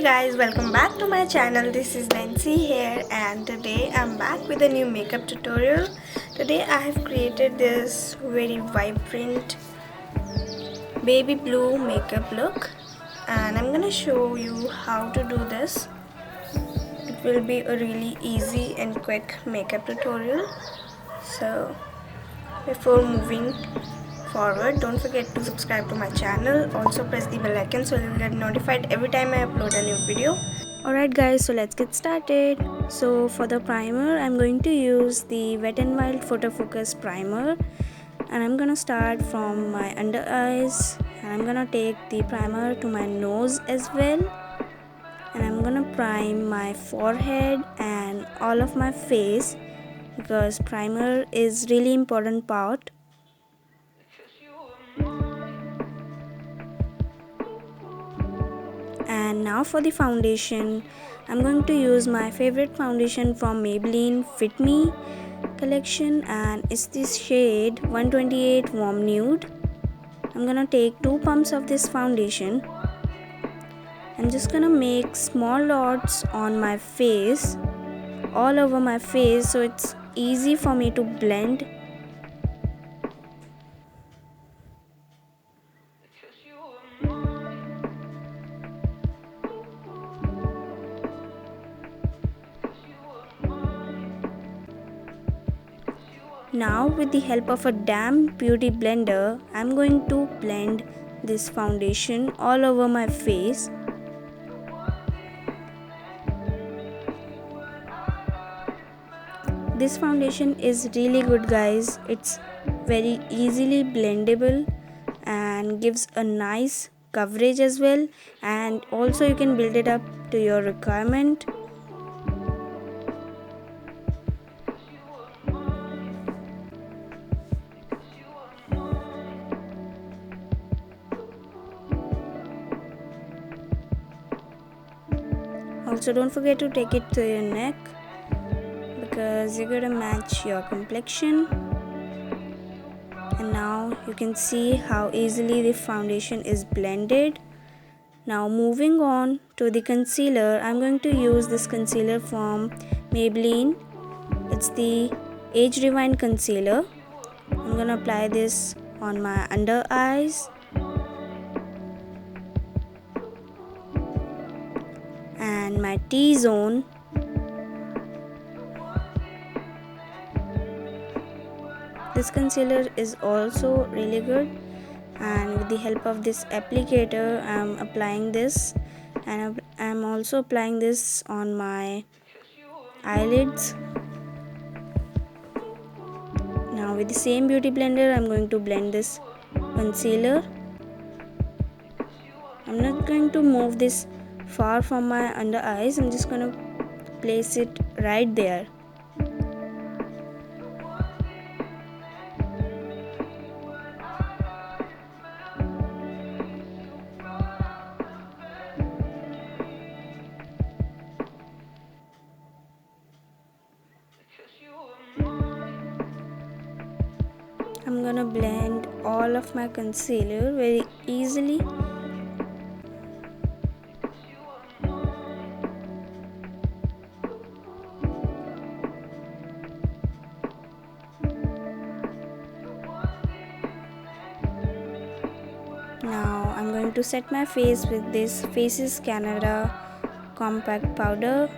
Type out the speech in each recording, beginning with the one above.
guys, welcome back to my channel. This is Nancy here and today I'm back with a new makeup tutorial. Today I have created this very vibrant baby blue makeup look and I'm gonna show you how to do this. It will be a really easy and quick makeup tutorial. So before moving forward, don't forget to subscribe to my channel. Also press the bell icon so you'll get notified every time I upload a new video. Alright guys, so let's get started. So for the primer, I'm going to use the Wet n Wild Photofocus primer and I'm gonna start from my under eyes and I'm gonna take the primer to my nose as well, and I'm gonna prime my forehead and all of my face because primer is really important part. And now for the foundation, I'm going to use my favorite foundation from Maybelline Fit Me collection and it's this shade 128 Warm Nude. I'm gonna take 2 pumps of this foundation. I'm just gonna make small dots on my face, all over my face, so it's easy for me to blend. Now with the help of a damp beauty blender, I'm going to blend this foundation all over my face. This foundation is really good guys. It's very easily blendable and gives a nice coverage as well, and also you can build it up to your requirement. Also don't forget to take it to your neck because you're gonna match your complexion. And now you can see how easily the foundation is blended. Now moving on to the concealer, I'm going to use this concealer from Maybelline. It's the Age Rewind concealer. I'm gonna apply this on my under eyes and my T-zone. This concealer is also really good, and with the help of this applicator I'm applying this, and I'm also applying this on my eyelids. Now with the same beauty blender I'm going to blend this concealer. I'm not going to move this far from my under eyes, I'm just going to place it right there. I'm gonna blend all of my concealer very easily. Now I'm going to set my face with this Faces Canada compact powder.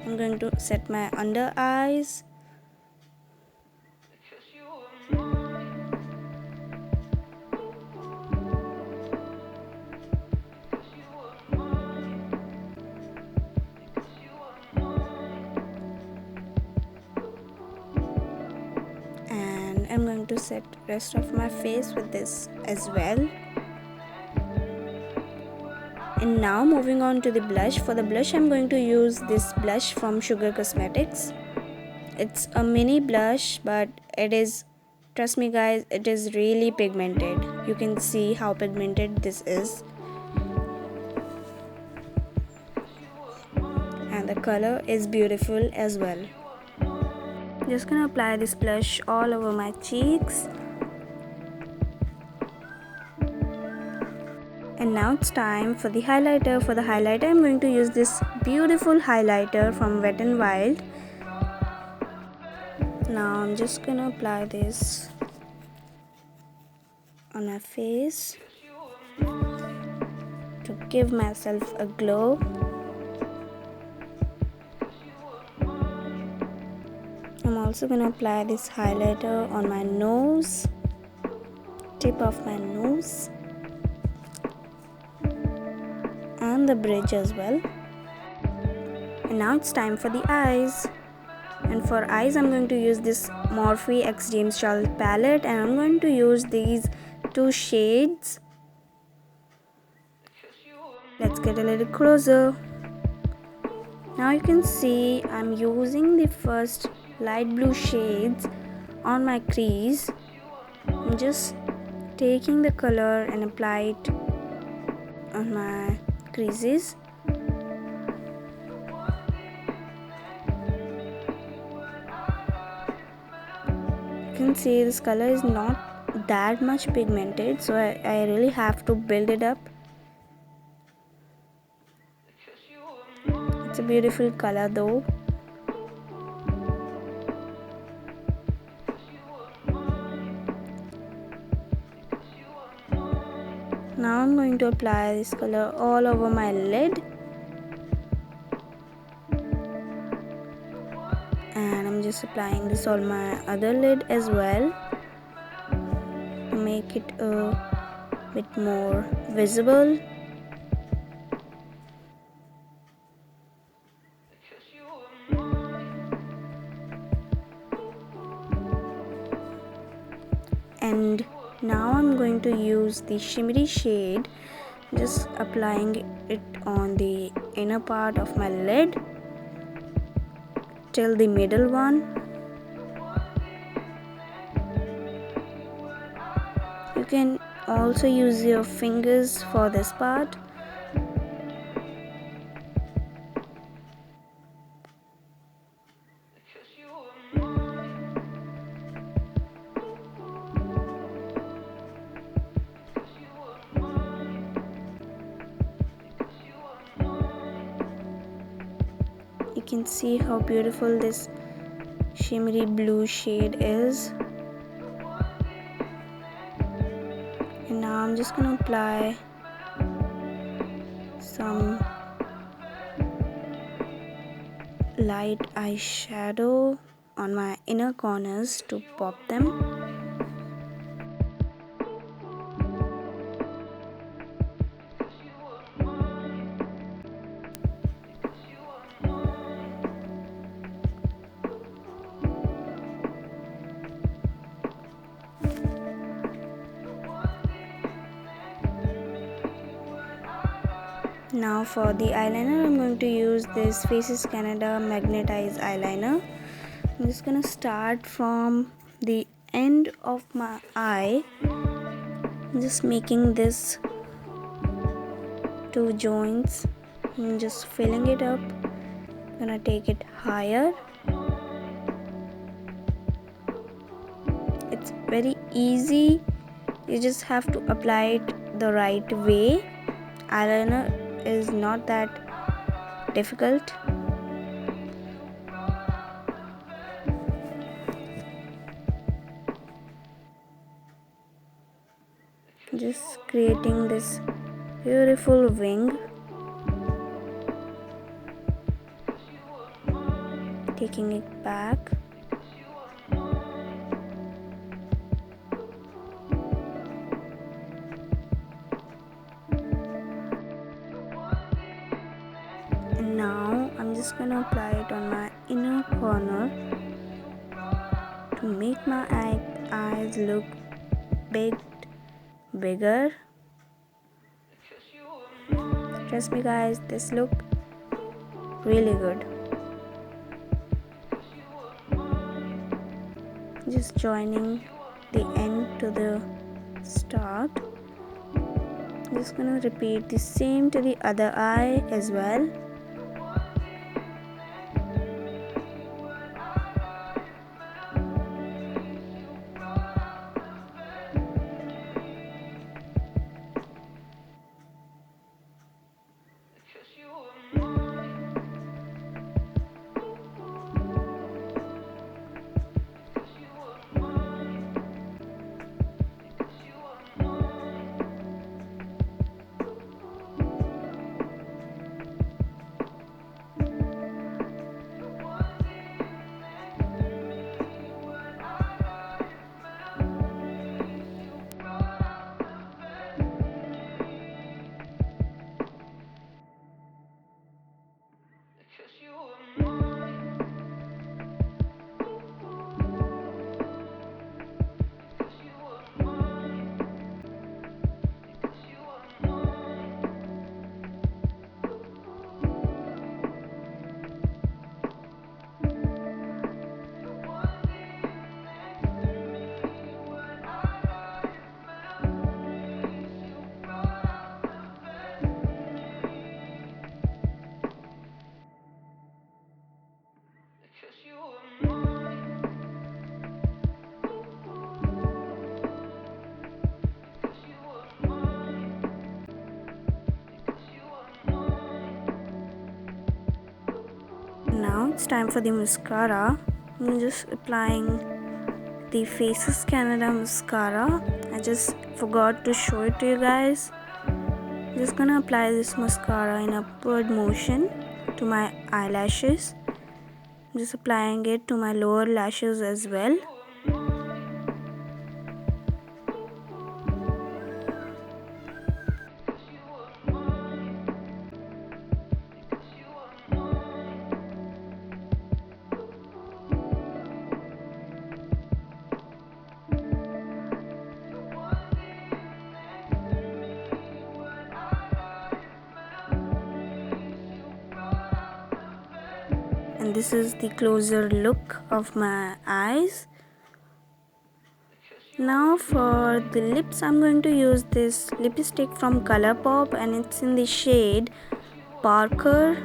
I'm going to set my under eyes. And I'm going to set rest of my face with this as well. And now moving on to the blush. For the blush I'm going to use this blush from Sugar Cosmetics. It's a mini blush, but it is, trust me guys, it is really pigmented. You can see how pigmented this is. And the color is beautiful as well. Just gonna apply this blush all over my cheeks. And now it's time for the highlighter. For the highlighter, I'm going to use this beautiful highlighter from Wet n Wild. Now I'm just gonna apply this on my face to give myself a glow. I'm also gonna apply this highlighter on my nose, tip of my nose, and the bridge as well. And now it's time for the eyes. And for eyes, I'm going to use this Mascara-faces Charles palette, and I'm going to use these two shades. Let's get a little closer. Now you can see I'm using the first light blue shades on my crease. I'm just taking the color and apply it on my creases. You can see this color is not that much pigmented, so I really have to build it up. It's a beautiful color though. Now I'm going to apply this color all over my lid. And I'm just applying this on my other lid as well to make it a bit more visible. And now I'm going to use the shimmery shade, just applying it on the inner part of my lid till the middle one. You can also use your fingers for this part. You can see how beautiful this shimmery blue shade is. And now I'm just going to apply some light eyeshadow on my inner corners to pop them. Now for the eyeliner, I'm going to use this Faces Canada magnetized eyeliner. I'm just gonna start from the end of my eye. I'm just making this two joints. I'm just filling it up. I'm gonna take it higher. It's very easy. You just have to apply it the right way. Eyeliner is not that difficult. Just creating this beautiful wing, taking it back. And now I'm just gonna apply it on my inner corner to make my eyes look bigger. Trust me guys, this look really good. Just joining the end to the start. Just gonna repeat the same to the other eye as well. it's time for the mascara. I'm just applying the Faces Canada mascara. I just forgot to show it to you guys. I'm just gonna apply this mascara in upward motion to my eyelashes. I'm just applying it to my lower lashes as well. And this is the closer look of my eyes. Now for the lips, I'm going to use this lipstick from ColourPop, and it's in the shade Parker.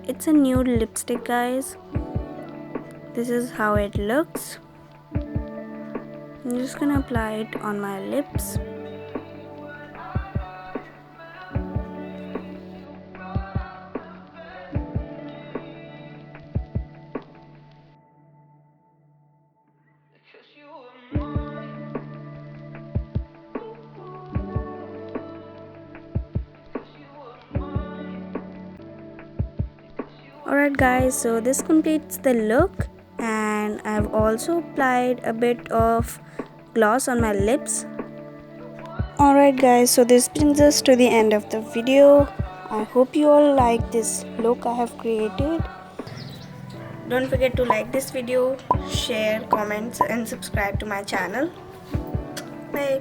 It's a nude lipstick, guys. This is how it looks. I'm just gonna apply it on my lips. Alright guys, so this completes the look, and I've also applied a bit of gloss on my lips. Alright guys, so this brings us to the end of the video. I hope you all like this look I have created. Don't forget to like this video, share, comment and subscribe to my channel. Bye.